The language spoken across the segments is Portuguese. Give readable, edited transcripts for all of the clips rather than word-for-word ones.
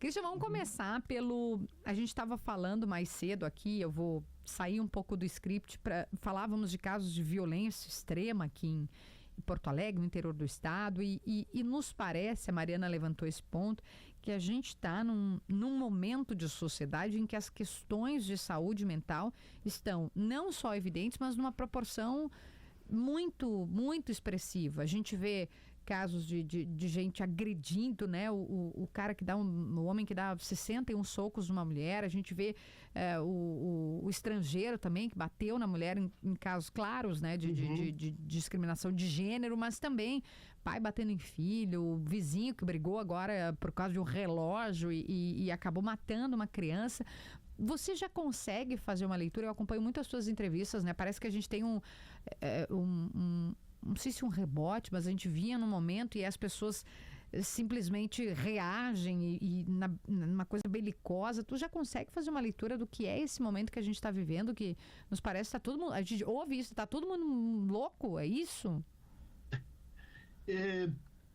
Christian, vamos começar pelo... A gente estava falando mais cedo aqui, eu vou sair um pouco do script, falávamos de casos de violência extrema aqui em Porto Alegre, no interior do estado, e nos parece, a Mariana levantou esse ponto, que a gente está num momento de sociedade em que as questões de saúde mental estão não só evidentes, mas numa proporção muito, muito expressiva. A gente vê casos de gente agredindo, né? O cara que dá o homem que dá 61 socos numa mulher. A gente vê o estrangeiro também que bateu na mulher em casos claros, né? De discriminação de gênero, mas também pai batendo em filho, o vizinho que brigou agora por causa de um relógio e acabou matando uma criança. Você já consegue fazer uma leitura? Eu acompanho muito as suas entrevistas, né? Parece que a gente tem não sei se um rebote, mas a gente vinha num momento e as pessoas simplesmente reagem e numa coisa belicosa. Tu já consegue fazer uma leitura do que é esse momento que a gente está vivendo, que nos parece que tá todo mundo, a gente ouve isso, tá todo mundo louco, é isso?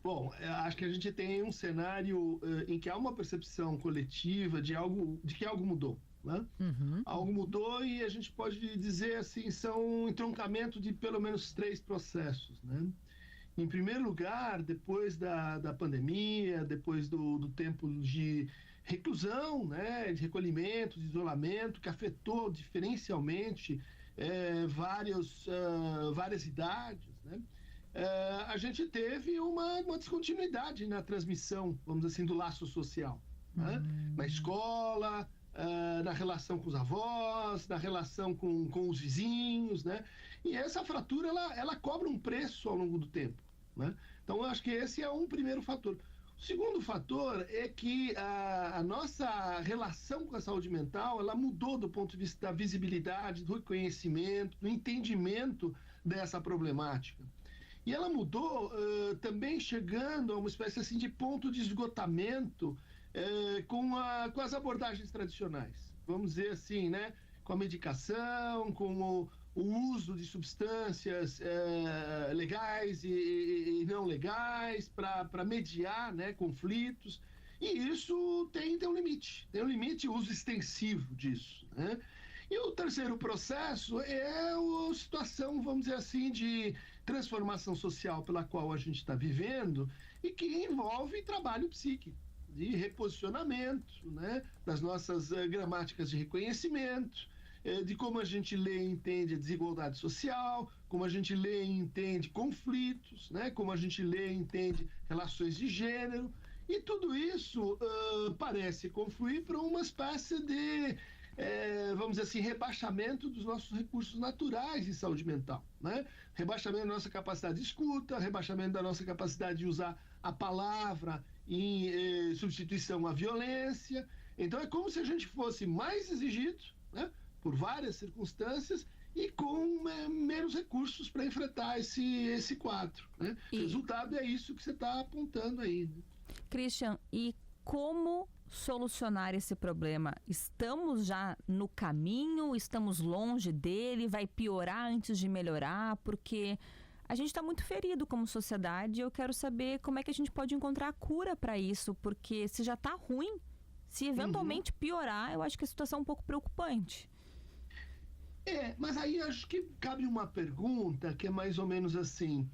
Bom, acho que a gente tem um cenário em que há uma percepção coletiva de que algo mudou. Né? Algo mudou e a gente pode dizer assim, são um entroncamento de pelo menos 3 processos, né? Em primeiro lugar, depois da pandemia, depois do tempo de reclusão, né, de recolhimento, de isolamento, que afetou diferencialmente várias idades, né? A gente teve uma descontinuidade na transmissão, vamos dizer assim, do laço social, né? Na escola, na relação com os avós, na relação com os vizinhos, né? E essa fratura, ela cobra um preço ao longo do tempo, né? Então, eu acho que esse é um primeiro fator. O segundo fator é que a nossa relação com a saúde mental, ela mudou do ponto de vista da visibilidade, do reconhecimento, do entendimento dessa problemática. E ela mudou também chegando a uma espécie assim, de ponto de esgotamento com as abordagens tradicionais. Vamos dizer assim, né? Com a medicação, com o uso de substâncias legais e não legais para mediar, né, conflitos. E isso tem um limite. Tem um limite o uso extensivo disso, né? E o terceiro processo é a situação, vamos dizer assim, de transformação social pela qual a gente está vivendo e que envolve trabalho psíquico, de reposicionamento, né, das nossas gramáticas de reconhecimento, de como a gente lê e entende a desigualdade social, como a gente lê e entende conflitos, né, como a gente lê e entende relações de gênero, e tudo isso parece confluir para uma espécie de vamos dizer assim, rebaixamento dos nossos recursos naturais em saúde mental, né? Rebaixamento da nossa capacidade de escuta, rebaixamento da nossa capacidade de usar a palavra em substituição à violência. Então é como se a gente fosse mais exigido, né, por várias circunstâncias e com menos recursos para enfrentar esse quadro, né? O resultado é isso que você está apontando aí, né? Christian, e como solucionar esse problema? Estamos já no caminho? Estamos longe dele? Vai piorar antes de melhorar? Porque a gente está muito ferido como sociedade e eu quero saber como é que a gente pode encontrar a cura para isso, porque se já está ruim, se eventualmente piorar, eu acho que a situação é um pouco preocupante. Mas aí acho que cabe uma pergunta que é mais ou menos assim: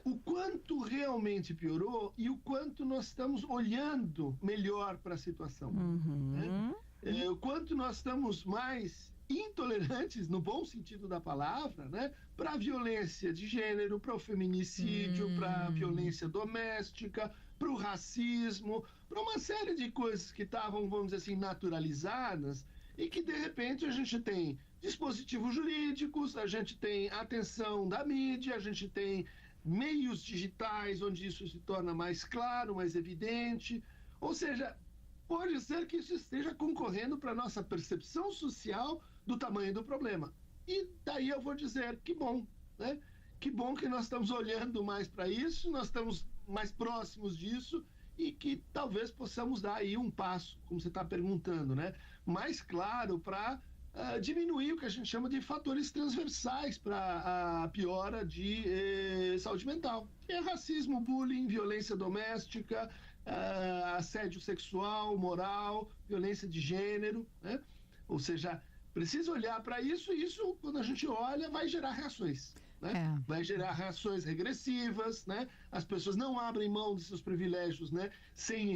o quanto realmente piorou e o quanto nós estamos olhando melhor para a situação, né? O quanto nós estamos mais intolerantes, no bom sentido da palavra, né, para a violência de gênero, para o feminicídio, para a violência doméstica, para o racismo, para uma série de coisas que estavam, vamos dizer assim, naturalizadas e que de repente a gente tem dispositivos jurídicos, a gente tem atenção da mídia, a gente tem meios digitais onde isso se torna mais claro, mais evidente. Ou seja, pode ser que isso esteja concorrendo para a nossa percepção social do tamanho do problema. E daí eu vou dizer que bom, né? Que bom que nós estamos olhando mais para isso, nós estamos mais próximos disso e que talvez possamos dar aí um passo, como você está perguntando, né, mais claro para diminuir o que a gente chama de fatores transversais para a piora de saúde mental, que é racismo, bullying, violência doméstica, assédio sexual, moral, violência de gênero, né? Ou seja, precisa olhar para isso, e isso, quando a gente olha, vai gerar reações. Né? Vai gerar reações regressivas, né? As pessoas não abrem mão de seus privilégios, né? Sem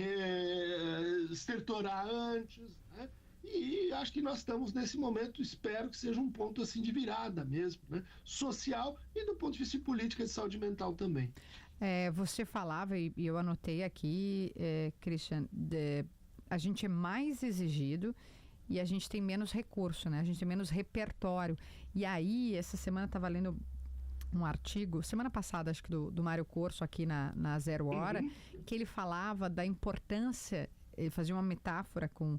estertorar antes, né? E acho que nós estamos nesse momento, espero que seja um ponto assim de virada mesmo, né? Social e do ponto de vista de política de saúde mental também. Você falava, e eu anotei aqui, Christian, a gente é mais exigido e a gente tem menos recurso, né? A gente tem menos repertório. E aí, essa semana eu estava lendo um artigo, semana passada, acho que do Mário Corso, aqui na Zero Hora, que ele falava da importância, ele fazia uma metáfora com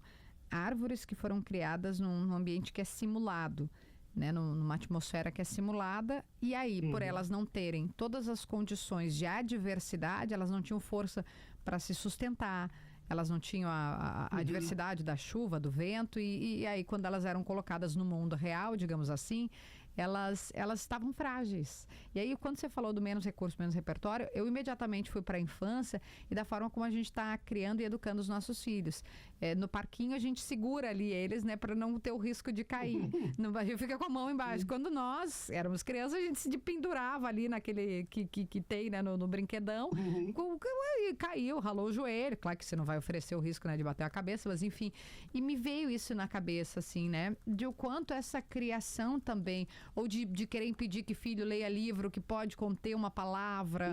árvores que foram criadas num ambiente que é simulado, né, numa atmosfera que é simulada, e aí, por elas não terem todas as condições de adversidade, elas não tinham força para se sustentar, elas não tinham a adversidade da chuva, do vento, e aí, quando elas eram colocadas no mundo real, digamos assim, elas estavam frágeis. E aí, quando você falou do menos recurso, menos repertório, eu imediatamente fui para a infância e da forma como a gente está criando e educando os nossos filhos. No parquinho, a gente segura ali eles, né, para não ter o risco de cair. A gente fica com a mão embaixo. Quando nós éramos crianças, a gente se pendurava ali naquele que tem, né, no brinquedão, e caiu, ralou o joelho. Claro que você não vai oferecer o risco, né, de bater a cabeça, mas enfim. E me veio isso na cabeça, assim, né, de o quanto essa criação também, ou de querer impedir que filho leia livro que pode conter uma palavra,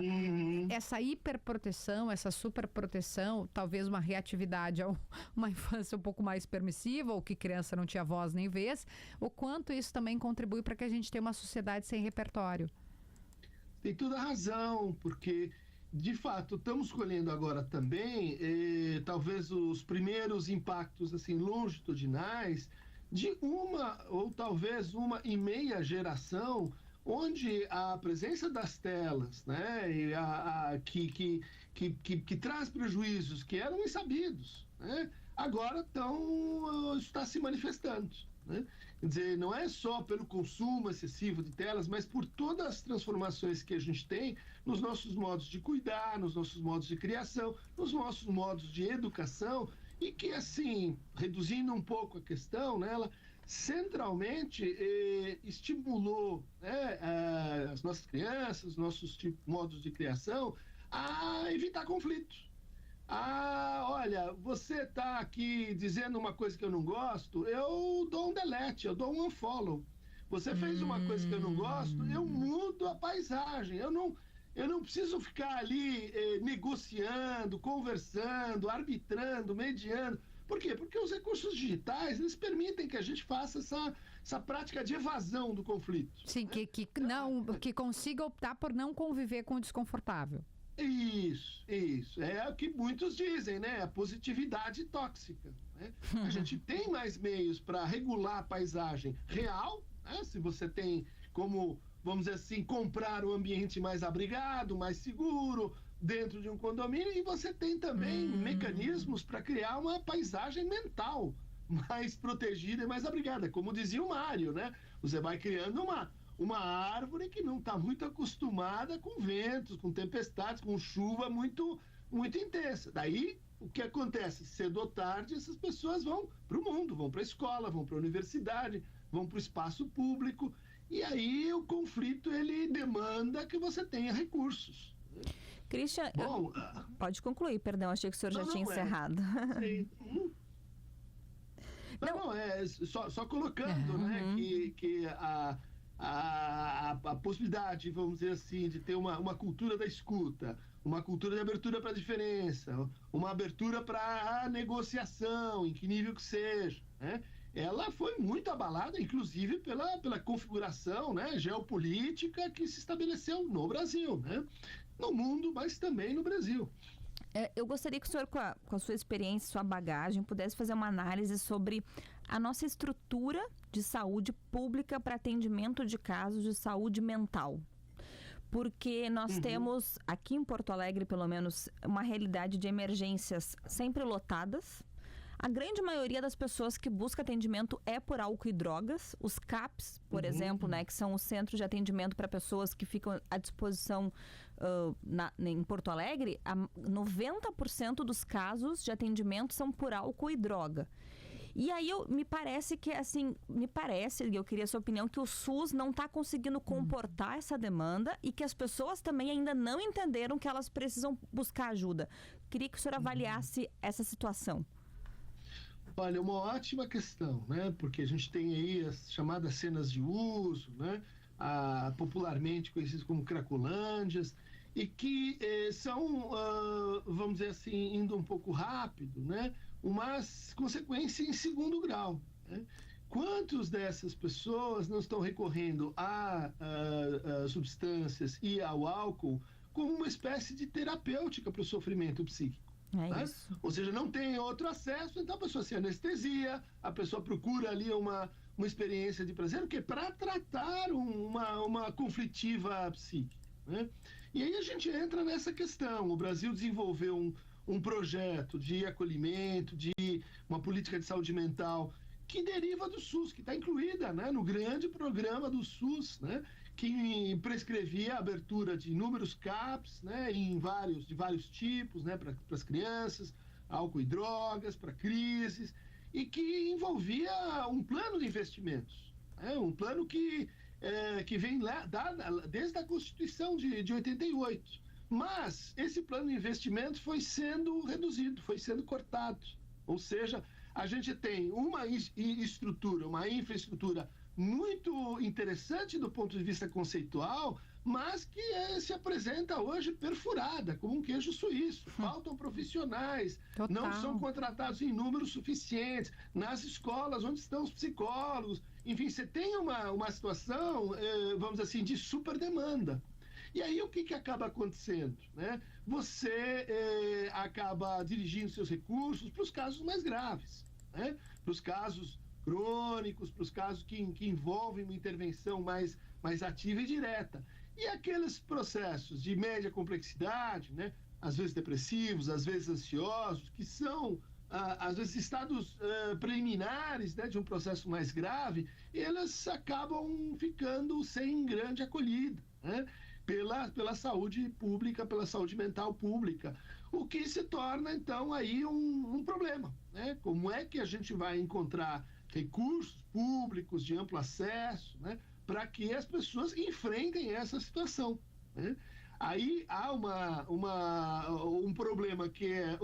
essa hiperproteção, essa superproteção, talvez uma reatividade a uma infância um pouco mais permissiva, ou que criança não tinha voz nem vez, o quanto isso também contribui para que a gente tenha uma sociedade sem repertório. Tem toda a razão, porque de fato estamos colhendo agora também talvez os primeiros impactos assim longitudinais de uma ou talvez 1,5 geração onde a presença das telas, né, que traz prejuízos que eram insabidos, né, agora está se manifestando. Né? Quer dizer, não é só pelo consumo excessivo de telas, mas por todas as transformações que a gente tem nos nossos modos de cuidar, nos nossos modos de criação, nos nossos modos de educação, e que, assim, reduzindo um pouco a questão, né, ela centralmente estimulou, né, as nossas crianças, os nossos modos de criação a evitar conflitos. Olha, você está aqui dizendo uma coisa que eu não gosto, eu dou um delete, eu dou um unfollow. Você fez uma coisa que eu não gosto, eu mudo a paisagem. Eu não preciso ficar ali negociando, conversando, arbitrando, mediando. Por quê? Porque os recursos digitais, eles permitem que a gente faça essa prática de evasão do conflito. Sim, né? que consiga optar por não conviver com o desconfortável. Isso. É o que muitos dizem, né? A positividade tóxica. Né? A gente tem mais meios para regular a paisagem real, né? Se você tem como, vamos dizer assim, comprar um ambiente mais abrigado, mais seguro, dentro de um condomínio, e você tem também mecanismos para criar uma paisagem mental mais protegida e mais abrigada. Como dizia o Mário, né? Você vai criando uma árvore que não está muito acostumada com ventos, com tempestades, com chuva muito, muito intensa. Daí, o que acontece? Cedo ou tarde, essas pessoas vão para o mundo, vão para a escola, vão para a universidade, vão para o espaço público, e aí o conflito, ele demanda que você tenha recursos. Christian, pode concluir, perdão, achei que o senhor já tinha encerrado. Sim. Só colocando, né, que a possibilidade, vamos dizer assim, de ter uma cultura da escuta, uma cultura de abertura para a diferença, uma abertura para a negociação, em que nível que seja, né? Ela foi muito abalada, inclusive pela configuração, né, geopolítica que se estabeleceu no Brasil, né? No mundo, mas também no Brasil. Eu gostaria que o senhor, com a sua experiência, sua bagagem, pudesse fazer uma análise sobre a nossa estrutura de saúde pública para atendimento de casos de saúde mental. Porque nós temos, aqui em Porto Alegre, pelo menos, uma realidade de emergências sempre lotadas. A grande maioria das pessoas que busca atendimento é por álcool e drogas. Os CAPs, por exemplo, né, que são os centros de atendimento para pessoas que ficam à disposição em Porto Alegre, 90% dos casos de atendimento são por álcool e droga. E aí me parece, e eu queria a sua opinião, que o SUS não está conseguindo comportar essa demanda e que as pessoas também ainda não entenderam que elas precisam buscar ajuda. Queria que o senhor avaliasse essa situação. Olha, uma ótima questão, né? Porque a gente tem aí as chamadas cenas de uso, né? Popularmente conhecidas como cracolândias, e que são, vamos dizer assim, indo um pouco rápido, né? Uma consequência em segundo grau, né? Quantos dessas pessoas não estão recorrendo a substâncias e ao álcool como uma espécie de terapêutica para o sofrimento psíquico? Né? Ou seja, não tem outro acesso, então a pessoa se anestesia, a pessoa procura ali uma experiência de prazer, o quê? Para tratar uma conflitiva psíquica, né? E aí a gente entra nessa questão. O Brasil desenvolveu um projeto de acolhimento, de uma política de saúde mental que deriva do SUS, que está incluída, né, no grande programa do SUS, né, que prescrevia a abertura de inúmeros CAPs, né, de vários tipos, né, para as crianças, álcool e drogas, para crises, e que envolvia um plano de investimentos, né, um plano que vem lá, desde a Constituição de 88. Mas esse plano de investimento foi sendo reduzido, foi sendo cortado. Ou seja, a gente tem uma infraestrutura muito interessante do ponto de vista conceitual, mas que se apresenta hoje perfurada, como um queijo suíço. Faltam profissionais, Total. Não são contratados em números suficientes. Nas escolas, onde estão os psicólogos? Enfim, você tem uma situação, vamos dizer assim, de superdemanda. E aí o que acaba acontecendo, né? Você acaba dirigindo seus recursos para os casos mais graves, né? Para os casos crônicos, para os casos que envolvem uma intervenção mais ativa e direta. E aqueles processos de média complexidade, né? Às vezes depressivos, às vezes ansiosos, que são às vezes estados preliminares, né, de um processo mais grave, elas acabam ficando sem grande acolhida, né? Pela saúde pública, pela saúde mental pública, o que se torna, então, aí um problema, né? Como é que a gente vai encontrar recursos públicos de amplo acesso, né, para que as pessoas enfrentem essa situação, né? Aí há um problema que é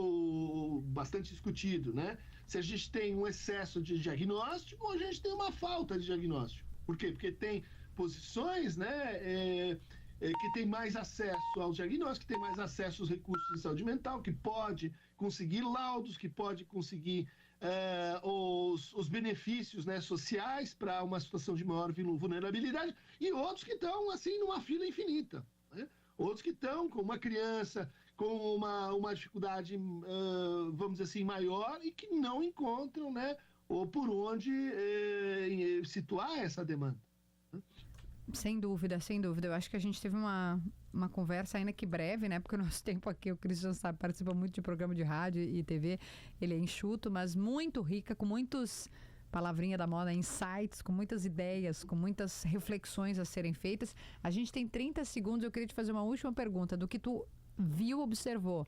bastante discutido, né? Se a gente tem um excesso de diagnóstico ou a gente tem uma falta de diagnóstico. Por quê? Porque tem posições, né, que tem mais acesso ao diagnóstico, que tem mais acesso aos recursos de saúde mental, que pode conseguir laudos, que pode conseguir os benefícios, né, sociais para uma situação de maior vulnerabilidade, e outros que estão, assim, numa fila infinita, né? Outros que estão com uma criança com uma dificuldade, vamos dizer assim, maior e que não encontram, né, ou por onde situar essa demanda. Sem dúvida, sem dúvida. Eu acho que a gente teve uma conversa ainda que breve, né? Porque o nosso tempo aqui, o Christian sabe, participa muito de programa de rádio e TV. Ele é enxuto, mas muito rica, com muitos, palavrinha da moda, insights, com muitas ideias, com muitas reflexões a serem feitas. A gente tem 30 segundos, eu queria te fazer uma última pergunta. Do que tu viu, observou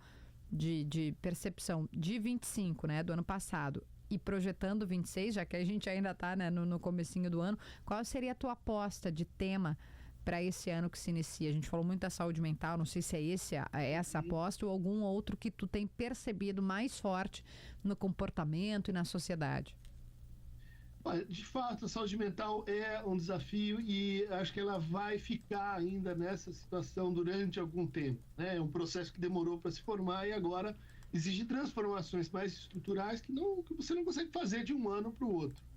de percepção de 25, né? Do ano passado. E projetando 26, já que a gente ainda está, né, no comecinho do ano, qual seria a tua aposta de tema para esse ano que se inicia? A gente falou muito da saúde mental, não sei se é essa aposta ou algum outro que tu tem percebido mais forte no comportamento e na sociedade. Olha, de fato, a saúde mental é um desafio e acho que ela vai ficar ainda nessa situação durante algum tempo, né? É um processo que demorou para se formar e agora exige transformações mais estruturais que você não consegue fazer de um ano para o outro.